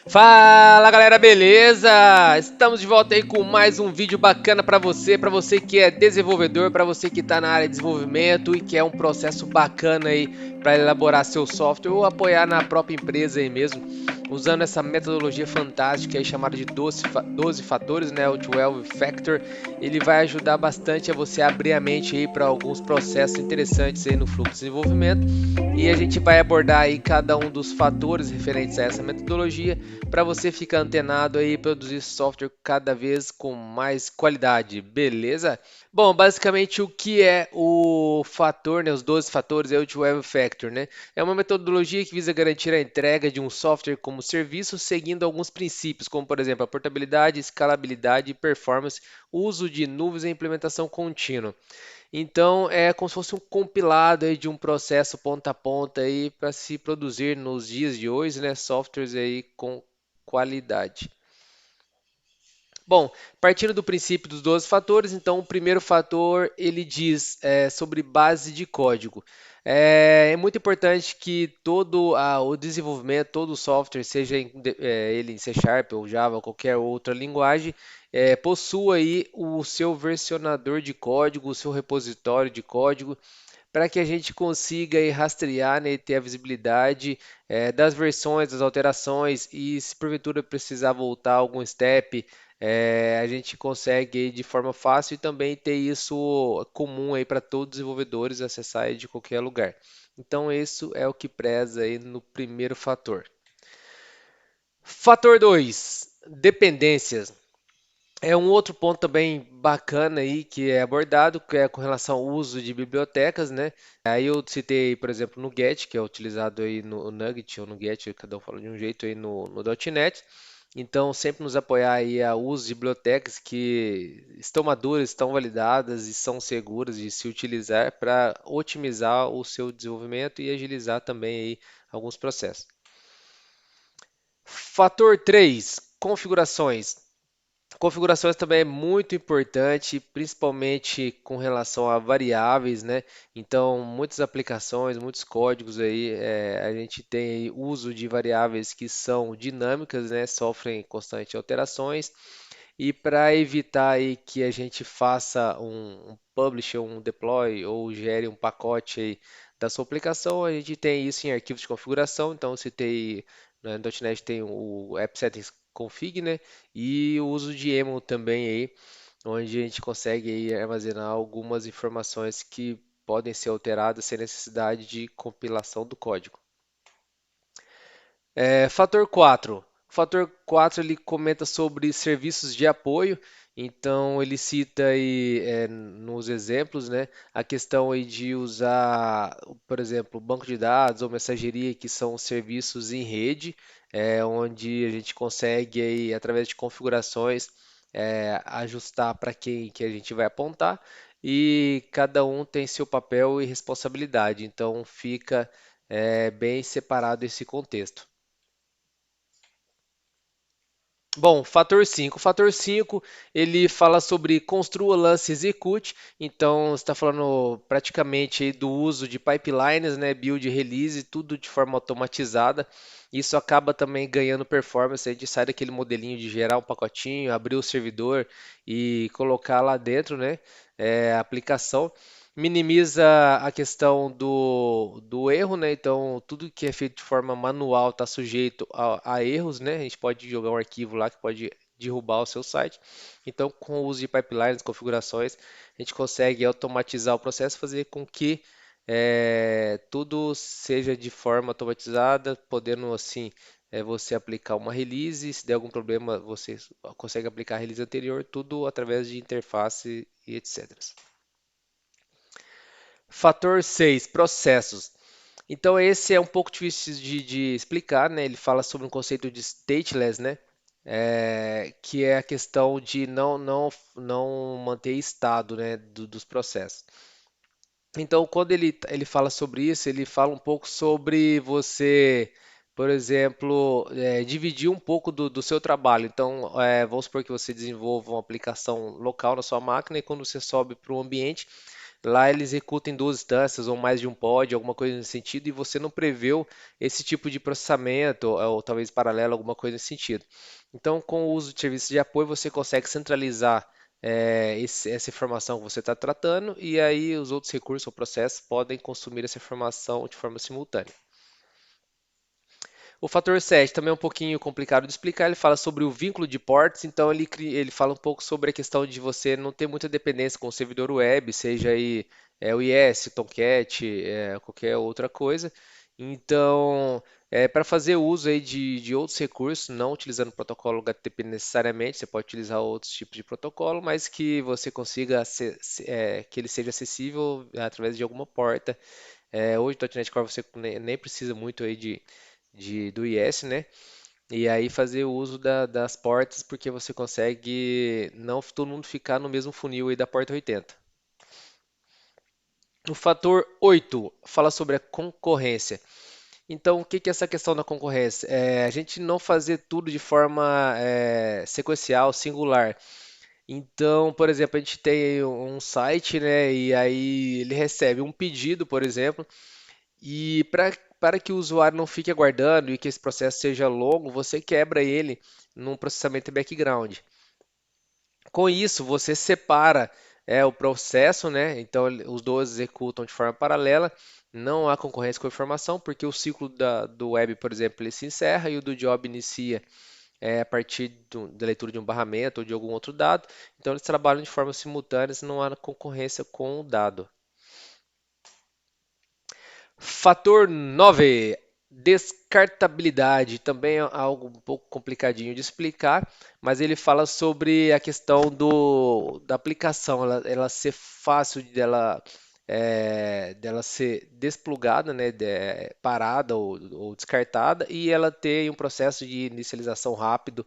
Fala galera, beleza? Estamos de volta aí com mais um vídeo bacana para você que é desenvolvedor, para você que está na área de desenvolvimento e quer um processo bacana aí para elaborar seu software ou apoiar na própria empresa aí mesmo, usando essa metodologia fantástica aí chamada de 12 fatores, né, o 12 Factor. Ele vai ajudar bastante a você abrir a mente aí para alguns processos interessantes aí no fluxo de desenvolvimento. E a gente vai abordar aí cada um dos fatores referentes a essa metodologia para você ficar antenado aí e produzir software cada vez com mais qualidade, beleza? Bom, basicamente o que é o fator, né, os 12 fatores, é o Web Factor, né? É uma metodologia que visa garantir a entrega de um software como serviço seguindo alguns princípios, como por exemplo a portabilidade, escalabilidade, performance, uso de nuvens e implementação contínua. Então é como se fosse um compilado aí de um processo ponta a ponta aí para se produzir nos dias de hoje, né, softwares aí com qualidade. Bom, partindo do princípio dos 12 fatores, então o primeiro fator ele diz sobre base de código. É muito importante que todo o desenvolvimento, todo o software, seja ele em C Sharp ou Java ou qualquer outra linguagem, possua aí o seu versionador de código, o seu repositório de código, para que a gente consiga aí rastrear, né, e ter a visibilidade das versões, das alterações e se porventura precisar voltar algum step, a gente consegue aí de forma fácil e também ter isso comum aí para todos os desenvolvedores acessar aí de qualquer lugar. Então, isso é o que preza aí no primeiro fator. Fator 2, dependências. É um outro ponto também bacana aí que é abordado, que é com relação ao uso de bibliotecas, né? Aí eu citei, por exemplo, no Get, que é utilizado aí no Nugget ou no Get, cada um fala de um jeito aí no .NET. Então, sempre nos apoiar aí a uso de bibliotecas que estão maduras, estão validadas e são seguras de se utilizar para otimizar o seu desenvolvimento e agilizar também aí alguns processos. Fator 3, configurações. Configurações também é muito importante, principalmente com relação a variáveis, né? Então, muitas aplicações, muitos códigos aí, a gente tem aí uso de variáveis que são dinâmicas, né? Sofrem constantes alterações. E para evitar aí que a gente faça um publish, ou um deploy ou gere um pacote aí da sua aplicação, a gente tem isso em arquivos de configuração. Então, se tem, né, no .NET tem o app settings config, né? E o uso de YAML também aí, onde a gente consegue aí armazenar algumas informações que podem ser alteradas sem necessidade de compilação do código. Fator 4. O fator 4 ele comenta sobre serviços de apoio, então ele cita aí nos exemplos, né, a questão aí de usar, por exemplo, banco de dados ou mensageria, que são serviços em rede, onde a gente consegue aí, através de configurações, ajustar para quem que a gente vai apontar e cada um tem seu papel e responsabilidade, então fica bem separado esse contexto. Bom, fator 5. O fator 5 ele fala sobre construa, lance, execute. Então, está falando praticamente aí do uso de pipelines, né, build, release, tudo de forma automatizada. Isso acaba também ganhando performance. A gente sai daquele modelinho de gerar um pacotinho, abrir o servidor e colocar lá dentro, né, a aplicação. Minimiza a questão do erro, né? Então, tudo que é feito de forma manual está sujeito a erros, né? A gente pode jogar um arquivo lá que pode derrubar o seu site. Então, com o uso de pipelines, configurações, a gente consegue automatizar o processo, fazer com que tudo seja de forma automatizada, podendo assim você aplicar uma release. Se der algum problema, você consegue aplicar a release anterior, tudo através de interface e etc. Fator 6, processos. Então, esse é um pouco difícil de explicar, né? Ele fala sobre um conceito de stateless, né? Que é a questão de não manter estado, né, dos processos. Então, quando ele fala sobre isso, ele fala um pouco sobre você, por exemplo, dividir um pouco do seu trabalho. Então, vamos supor que você desenvolva uma aplicação local na sua máquina e quando você sobe para o ambiente, lá eles executam em duas instâncias ou mais de um pod, alguma coisa nesse sentido, e você não preveu esse tipo de processamento, ou talvez paralelo, alguma coisa nesse sentido. Então, com o uso de serviços de apoio, você consegue centralizar essa informação que você está tratando, e aí os outros recursos ou processos podem consumir essa informação de forma simultânea. O fator 7 também é um pouquinho complicado de explicar. Ele fala sobre o vínculo de ports, então ele fala um pouco sobre a questão de você não ter muita dependência com o servidor web, seja aí o IS, Tomcat, qualquer outra coisa. Então, para fazer uso aí de outros recursos, não utilizando o protocolo HTTP necessariamente, você pode utilizar outros tipos de protocolo, mas que você consiga que ele seja acessível através de alguma porta. Hoje, o .NET Core você nem precisa muito aí do IS, né? E aí fazer o uso das portas, porque você consegue não todo mundo ficar no mesmo funil aí da porta 80. O fator 8 fala sobre a concorrência. Então, o que que é essa questão da concorrência? A gente não fazer tudo de forma sequencial, singular. Então, por exemplo, a gente tem um site, né? E aí ele recebe um pedido, por exemplo. E para que o usuário não fique aguardando e que esse processo seja longo, você quebra ele num processamento background. Com isso, você separa o processo, né? Então, os dois executam de forma paralela. Não há concorrência com a informação, porque o ciclo do web, por exemplo, ele se encerra e o do job inicia a partir da leitura de um barramento ou de algum outro dado. Então, eles trabalham de forma simultânea, não há concorrência com o dado. Fator 9, descartabilidade. Também é algo um pouco complicadinho de explicar, mas ele fala sobre a questão da aplicação, ela ser fácil dela ser desplugada, né, parada ou descartada, e ela ter um processo de inicialização rápido.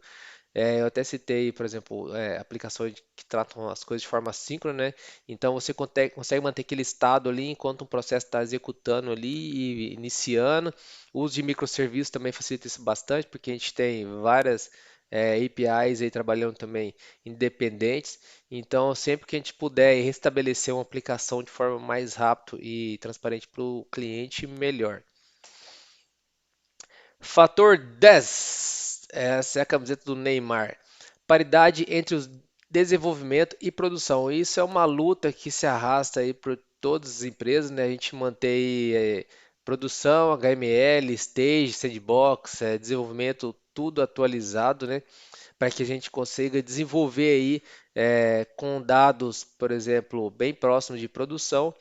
Eu até citei, por exemplo, aplicações que tratam as coisas de forma síncrona, né? Então você consegue manter aquele estado ali enquanto um processo está executando ali e iniciando. O uso de microserviços também facilita isso bastante, porque a gente tem várias APIs aí trabalhando também independentes. Então, sempre que a gente puder restabelecer uma aplicação de forma mais rápida e transparente para o cliente, melhor. Fator 10. Essa é a camiseta do Neymar. Paridade entre o desenvolvimento e produção. Isso é uma luta que se arrasta aí por todas as empresas, né? A gente mantém produção, HML, Stage, Sandbox, desenvolvimento, tudo atualizado, né? Para que a gente consiga desenvolver aí com dados, por exemplo, bem próximos de produção.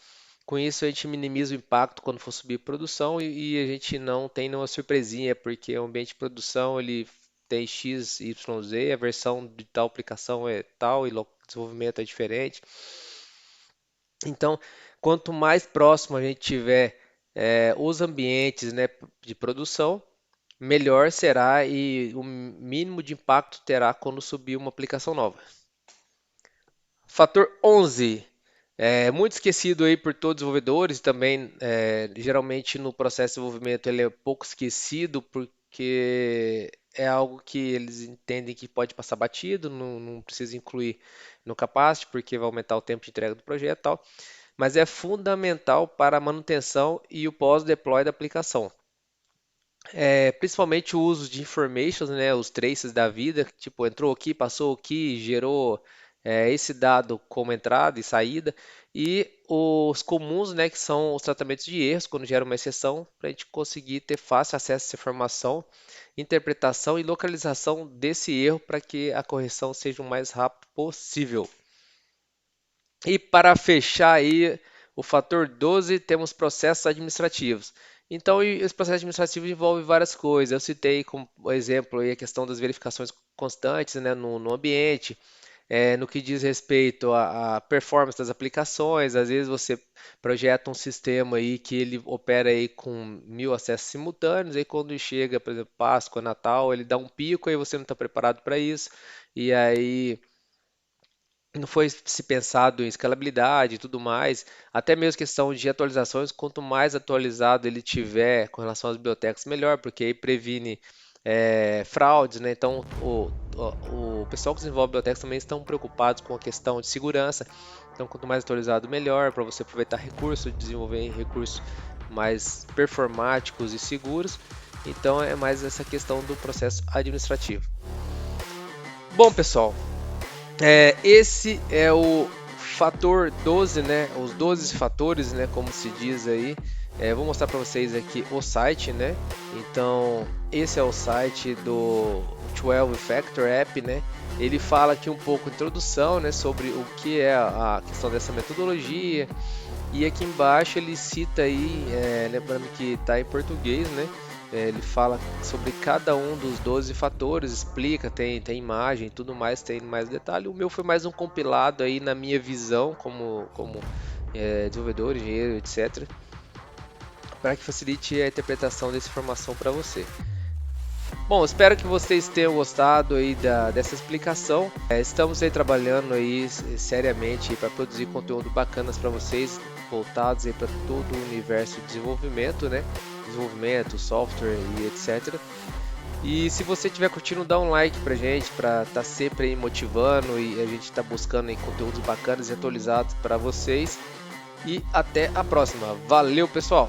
Com isso, a gente minimiza o impacto quando for subir produção e a gente não tem nenhuma surpresinha, porque o ambiente de produção ele tem X, Y, Z, a versão de tal aplicação é tal e o desenvolvimento é diferente. Então, quanto mais próximo a gente tiver os ambientes, né, de produção, melhor será e o mínimo de impacto terá quando subir uma aplicação nova. Fator 11. Muito esquecido aí por todos os desenvolvedores, também geralmente no processo de desenvolvimento ele é pouco esquecido porque é algo que eles entendem que pode passar batido, não precisa incluir no capacity porque vai aumentar o tempo de entrega do projeto e tal, mas é fundamental para a manutenção e o pós-deploy da aplicação. Principalmente o uso de informations, né, os traces da vida, tipo, entrou aqui, passou aqui, gerou esse dado como entrada e saída, e os comuns, né, que são os tratamentos de erros, quando gera uma exceção, para a gente conseguir ter fácil acesso a essa informação, interpretação e localização desse erro para que a correção seja o mais rápido possível. E para fechar aí o fator 12, temos processos administrativos. Então, esse processo administrativo envolve várias coisas. Eu citei como exemplo aí a questão das verificações constantes, né, no ambiente, no que diz respeito à performance das aplicações. Às vezes você projeta um sistema aí que ele opera aí com 1.000 acessos simultâneos, aí quando chega, por exemplo, Páscoa, Natal, ele dá um pico, aí você não está preparado para isso, e aí não foi se pensado em escalabilidade e tudo mais, até mesmo questão de atualizações, quanto mais atualizado ele tiver com relação às bibliotecas, melhor, porque aí previne fraudes, né? Então, o pessoal que desenvolve bibliotecas também estão preocupados com a questão de segurança. Então, quanto mais atualizado, melhor, para você aproveitar recursos, desenvolver recursos mais performáticos e seguros. Então, é mais essa questão do processo administrativo. Bom, pessoal, esse é o fator 12, né? Os 12 fatores, né? Como se diz aí. Vou mostrar para vocês aqui o site, né? Então, esse é o site do 12 Factor App, né? Ele fala aqui um pouco introdução, né? Sobre o que é a questão dessa metodologia. E aqui embaixo ele cita aí, lembrando que está em português, né? Ele fala sobre cada um dos 12 fatores, explica, tem imagem, tudo mais, tem mais detalhe. O meu foi mais um compilado aí na minha visão como desenvolvedor, engenheiro, etc. Para que facilite a interpretação dessa informação para você. Bom, espero que vocês tenham gostado aí dessa explicação. Estamos aí trabalhando aí seriamente para produzir conteúdo bacanas para vocês, voltados aí para todo o universo de desenvolvimento, né? Desenvolvimento, software e etc. E se você estiver curtindo, dá um like pra gente, para estar sempre aí motivando e a gente tá buscando aí conteúdos bacanas e atualizados para vocês. E até a próxima. Valeu, pessoal!